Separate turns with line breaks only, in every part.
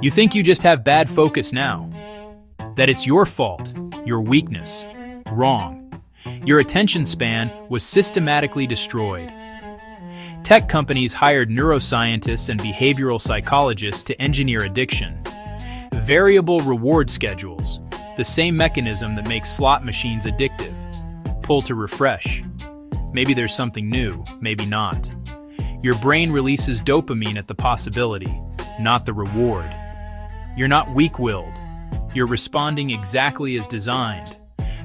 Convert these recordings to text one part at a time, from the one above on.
You think you just have bad focus now, that it's your fault, your weakness. Wrong. Your attention span was systematically destroyed. Tech companies hired neuroscientists and behavioral psychologists to engineer addiction. Variable reward schedules, the same mechanism that makes slot machines addictive. Pull to refresh. Maybe there's something new, maybe not. Your brain releases dopamine at the possibility, not the reward. You're not weak-willed. You're responding exactly as designed.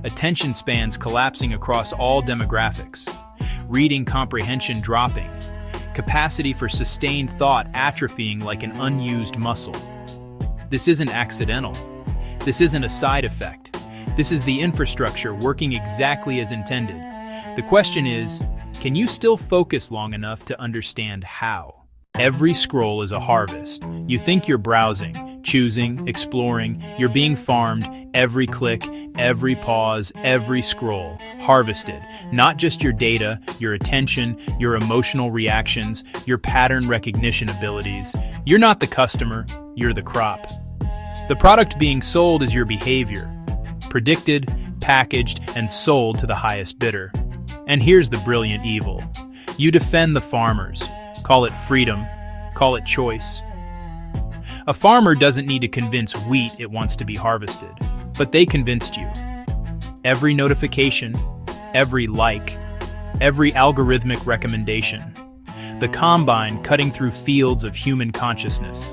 Attention spans collapsing across all demographics. Reading comprehension dropping. Capacity for sustained thought atrophying like an unused muscle. This isn't accidental. This isn't a side effect. This is the infrastructure working exactly as intended. The question is, can you still focus long enough to understand how? Every scroll is a harvest. You think you're browsing, choosing, exploring, you're being farmed. Every click, every pause, every scroll, harvested. Not just your data, your attention, your emotional reactions, your pattern recognition abilities. You're not the customer, you're the crop. The product being sold is your behavior. Predicted, packaged, and sold to the highest bidder. And here's the brilliant evil. You defend the farmers. Call it freedom, call it choice. A farmer doesn't need to convince wheat it wants to be harvested, but they convinced you. Every notification, every like, every algorithmic recommendation. The combine cutting through fields of human consciousness.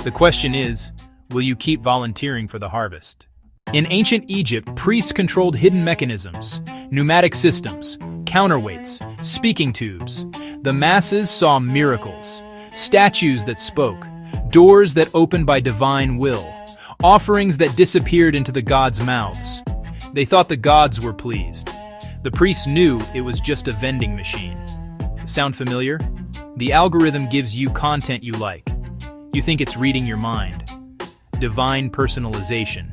The question is, will you keep volunteering for the harvest? In ancient Egypt, priests controlled hidden mechanisms, pneumatic systems, counterweights, speaking tubes. The masses saw miracles, statues that spoke, doors that opened by divine will, offerings that disappeared into the gods' mouths. They thought the gods were pleased. The priests knew it was just a vending machine. Sound familiar? The algorithm gives you content you like. You think it's reading your mind. Divine personalization.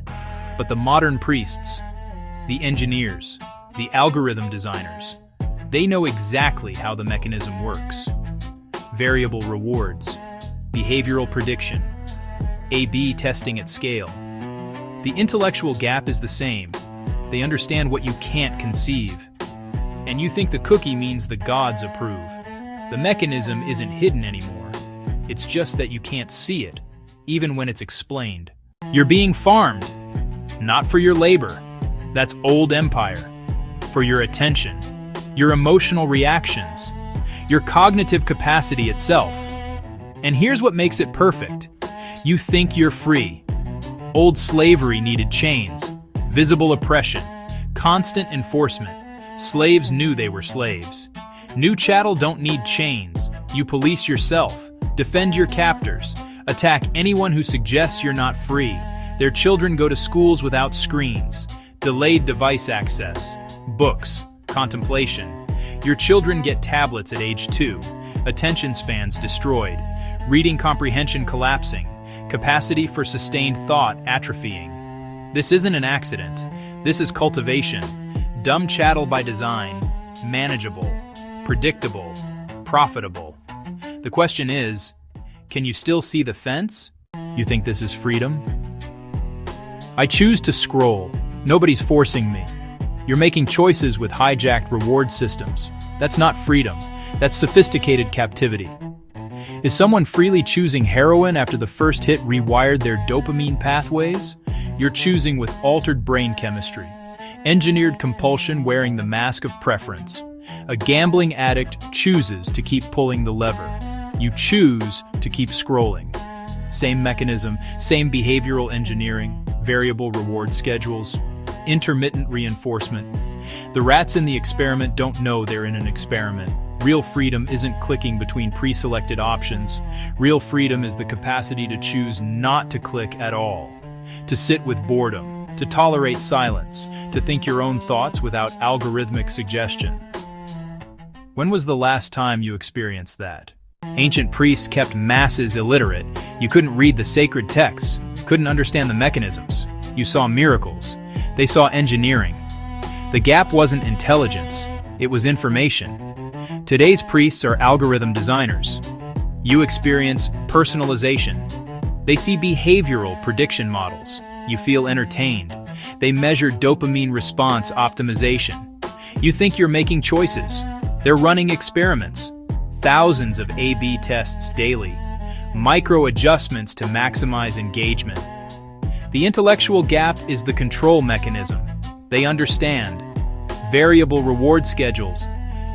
But the modern priests, the engineers, the algorithm designers, they know exactly how the mechanism works. Variable rewards, behavioral prediction, A/B testing at scale. The intellectual gap is the same. They understand what you can't conceive. And you think the cookie means the gods approve. The mechanism isn't hidden anymore. It's just that you can't see it, even when it's explained. You're being farmed. Not for your labor. That's old empire. For your attention, your emotional reactions, your cognitive capacity itself. And here's what makes it perfect. You think you're free. Old slavery needed chains, visible oppression, constant enforcement. Slaves knew they were slaves. New chattel don't need chains. You police yourself, defend your captors, attack anyone who suggests you're not free. Their children go to schools without screens, delayed device access, books, contemplation. Your children get tablets at age 2, attention spans destroyed, reading comprehension collapsing, capacity for sustained thought atrophying. This isn't an accident. This is cultivation. Dumb chattel by design, manageable, predictable, profitable. The question is, can you still see the fence? You think this is freedom? I choose to scroll. Nobody's forcing me. You're making choices with hijacked reward systems. That's not freedom. That's sophisticated captivity. Is someone freely choosing heroin after the first hit rewired their dopamine pathways? You're choosing with altered brain chemistry. Engineered compulsion wearing the mask of preference. A gambling addict chooses to keep pulling the lever. You choose to keep scrolling. Same mechanism, same behavioral engineering, variable reward schedules, intermittent reinforcement. The rats in the experiment don't know they're in an experiment. Real freedom isn't clicking between pre-selected options. Real freedom is the capacity to choose not to click at all, to sit with boredom, to tolerate silence, to think your own thoughts without algorithmic suggestion. When was the last time you experienced that? Ancient priests kept masses illiterate. You couldn't read the sacred texts, couldn't understand the mechanisms. You saw miracles. They saw engineering. The gap wasn't intelligence, it was information. Today's priests are algorithm designers. You experience personalization. They see behavioral prediction models. You feel entertained. They measure dopamine response optimization. You think you're making choices. They're running experiments. Thousands of A/B tests daily. Micro adjustments to maximize engagement. The intellectual gap is the control mechanism. They understand variable reward schedules,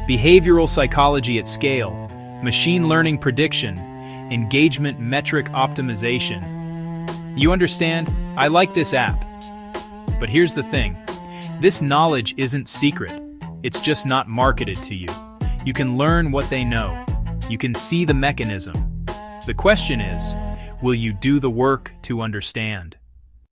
behavioral psychology at scale, machine learning prediction, engagement metric optimization. You understand? I like this app. But here's the thing. This knowledge isn't secret. It's just not marketed to you. You can learn what they know. You can see the mechanism. The question is, will you do the work to understand?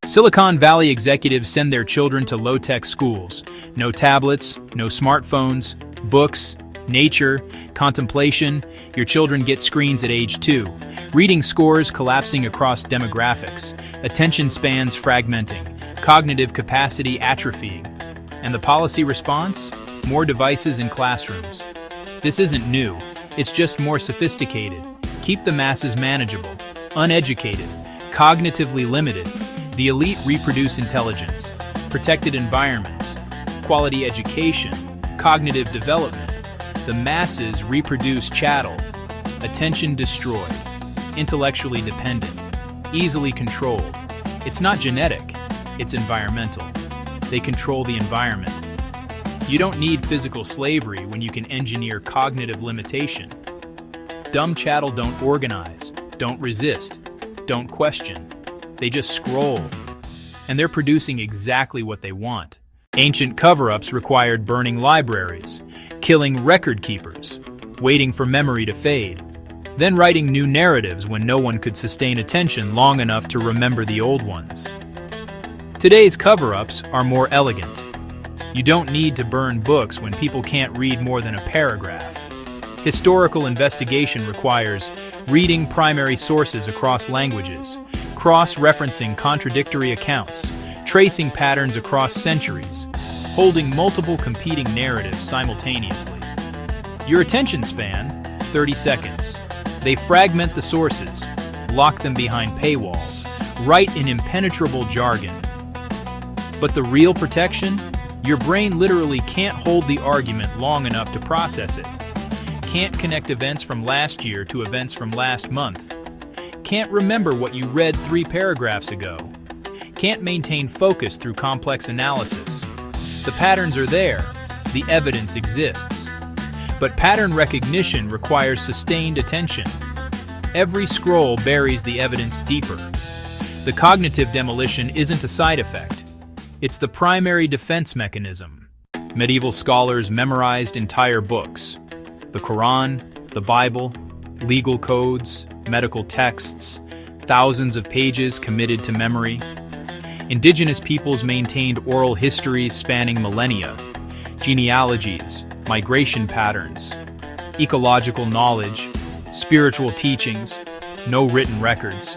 Silicon Valley executives send their children to low-tech schools. No tablets, no smartphones, books, nature, contemplation. Your children get screens at age 2. Reading scores collapsing across demographics. Attention spans fragmenting. Cognitive capacity atrophying. And the policy response? More devices in classrooms. This isn't new. It's just more sophisticated. Keep the masses manageable, uneducated, cognitively limited. The elite reproduce intelligence, protected environments, quality education, cognitive development. The masses reproduce chattel, attention destroyed, intellectually dependent, easily controlled. It's not genetic, it's environmental. They control the environment. You don't need physical slavery when you can engineer cognitive limitation. Dumb chattel don't organize, don't resist, don't question. They just scroll. And they're producing exactly what they want. Ancient cover-ups required burning libraries, killing record keepers, waiting for memory to fade, then writing new narratives when no one could sustain attention long enough to remember the old ones. Today's cover-ups are more elegant. You don't need to burn books when people can't read more than a paragraph. Historical investigation requires reading primary sources across languages, cross-referencing contradictory accounts, tracing patterns across centuries, holding multiple competing narratives simultaneously. Your attention span, 30 seconds. They fragment the sources, lock them behind paywalls, write in impenetrable jargon. But the real protection? Your brain literally can't hold the argument long enough to process it. Can't connect events from last year to events from last month. Can't remember what you read 3 paragraphs ago. Can't maintain focus through complex analysis. The patterns are there. The evidence exists. But pattern recognition requires sustained attention. Every scroll buries the evidence deeper. The cognitive demolition isn't a side effect. It's the primary defense mechanism. Medieval scholars memorized entire books. The Quran, the Bible, legal codes, medical texts, thousands of pages committed to memory. Indigenous peoples maintained oral histories spanning millennia, genealogies, migration patterns, ecological knowledge, spiritual teachings, no written records,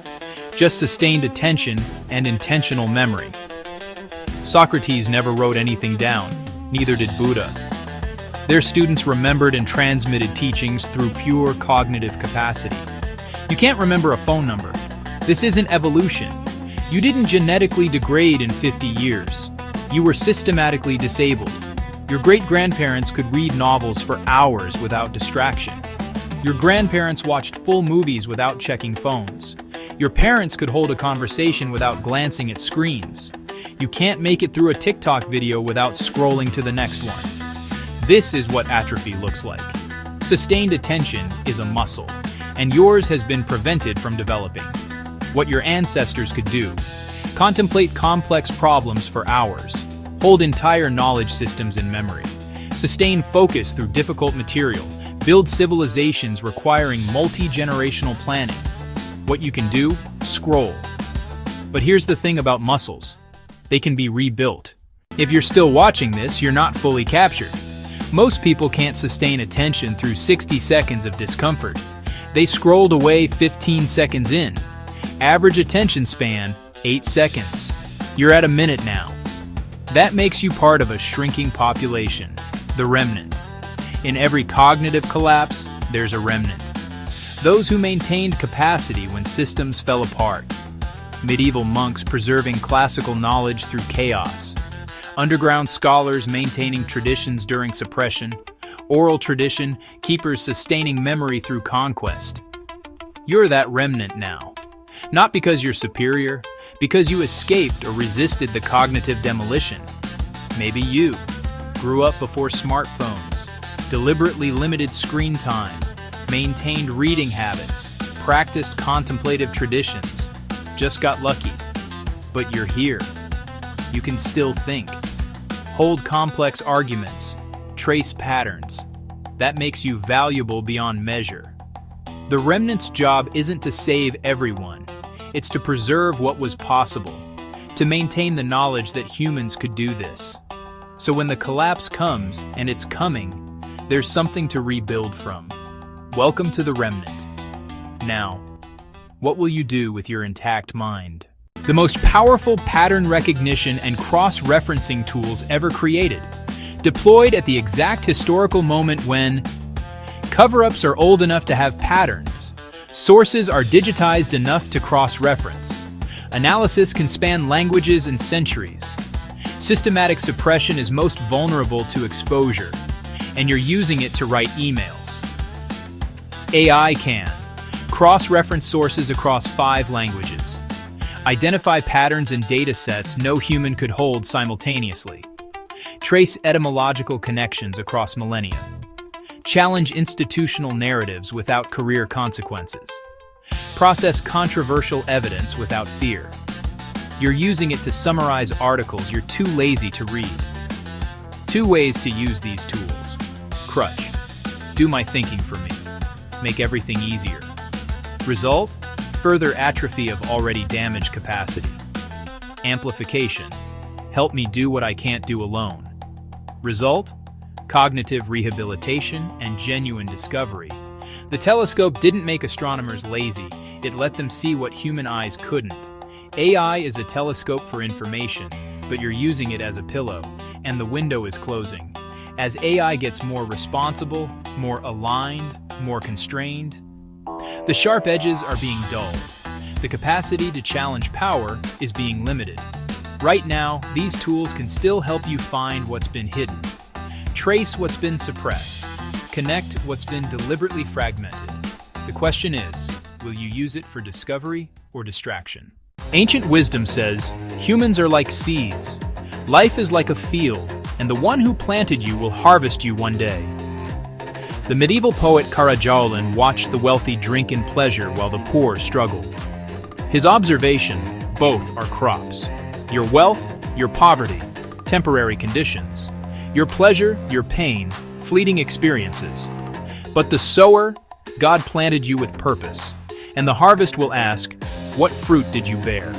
just sustained attention and intentional memory. Socrates never wrote anything down, neither did Buddha. Their students remembered and transmitted teachings through pure cognitive capacity. You can't remember a phone number. This isn't evolution. You didn't genetically degrade in 50 years. You were systematically disabled. Your great-grandparents could read novels for hours without distraction. Your grandparents watched full movies without checking phones. Your parents could hold a conversation without glancing at screens. You can't make it through a TikTok video without scrolling to the next one. This is what atrophy looks like. Sustained attention is a muscle, and yours has been prevented from developing. What your ancestors could do: contemplate complex problems for hours, hold entire knowledge systems in memory, sustain focus through difficult material, build civilizations requiring multi-generational planning. What you can do? Scroll. But here's the thing about muscles. They can be rebuilt. If you're still watching this, you're not fully captured. Most people can't sustain attention through 60 seconds of discomfort. They scrolled away 15 seconds in. Average attention span, 8 seconds. You're at a minute now. That makes you part of a shrinking population, the remnant. In every cognitive collapse, there's a remnant. Those who maintained capacity when systems fell apart. Medieval monks preserving classical knowledge through chaos. Underground scholars maintaining traditions during suppression. Oral tradition keepers sustaining memory through conquest. You're that remnant now. Not because you're superior, because you escaped or resisted the cognitive demolition. Maybe you grew up before smartphones, deliberately limited screen time, maintained reading habits, practiced contemplative traditions, just got lucky. But you're here. You can still think. Hold complex arguments, trace patterns. That makes you valuable beyond measure. The remnant's job isn't to save everyone. It's to preserve what was possible, to maintain the knowledge that humans could do this. So when the collapse comes, and it's coming, there's something to rebuild from. Welcome to the remnant. Now, what will you do with your intact mind? The most powerful pattern recognition and cross-referencing tools ever created, deployed at the exact historical moment when cover-ups are old enough to have patterns, sources are digitized enough to cross-reference, analysis can span languages and centuries, systematic suppression is most vulnerable to exposure, and you're using it to write emails. AI can cross-reference sources across 5 languages, identify patterns in data sets no human could hold simultaneously, trace etymological connections across millennia, challenge institutional narratives without career consequences, process controversial evidence without fear. You're using it to summarize articles you're too lazy to read. 2 ways to use these tools. Crutch. Do my thinking for me. Make everything easier. Result? Further atrophy of already damaged capacity. Amplification. Help me do what I can't do alone. Result? Cognitive rehabilitation and genuine discovery. The telescope didn't make astronomers lazy, it let them see what human eyes couldn't. AI is a telescope for information, but you're using it as a pillow, and the window is closing. As AI gets more responsible, more aligned, more constrained, the sharp edges are being dulled. The capacity to challenge power is being limited. Right now, these tools can still help you find what's been hidden, trace what's been suppressed, connect what's been deliberately fragmented. The question is, will you use it for discovery or distraction? Ancient wisdom says, humans are like seeds. Life is like a field, and the one who planted you will harvest you one day. The medieval poet Karajalin watched the wealthy drink in pleasure while the poor struggled. His observation, both are crops. Your wealth, your poverty, temporary conditions. Your pleasure, your pain, fleeting experiences. But the sower, God planted you with purpose. And the harvest will ask, what fruit did you bear?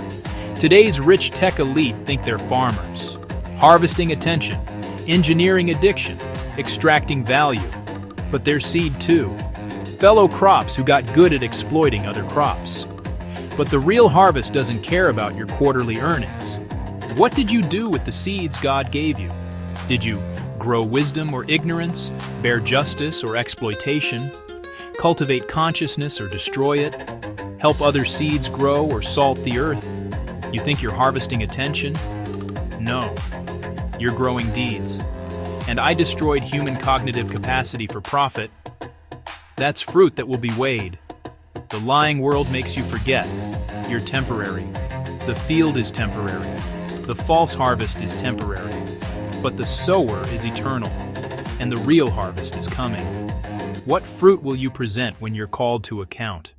Today's rich tech elite think they're farmers. Harvesting attention, engineering addiction, extracting value. But they're seed too. Fellow crops who got good at exploiting other crops. But the real harvest doesn't care about your quarterly earnings. What did you do with the seeds God gave you? Did you grow wisdom or ignorance, bear justice or exploitation, cultivate consciousness or destroy it, help other seeds grow or salt the earth? You think you're harvesting attention? No, you're growing deeds. And I destroyed human cognitive capacity for profit. That's fruit that will be weighed. The lying world makes you forget. You're temporary. The field is temporary. The false harvest is temporary. But the sower is eternal, and the real harvest is coming. What fruit will you present when you're called to account?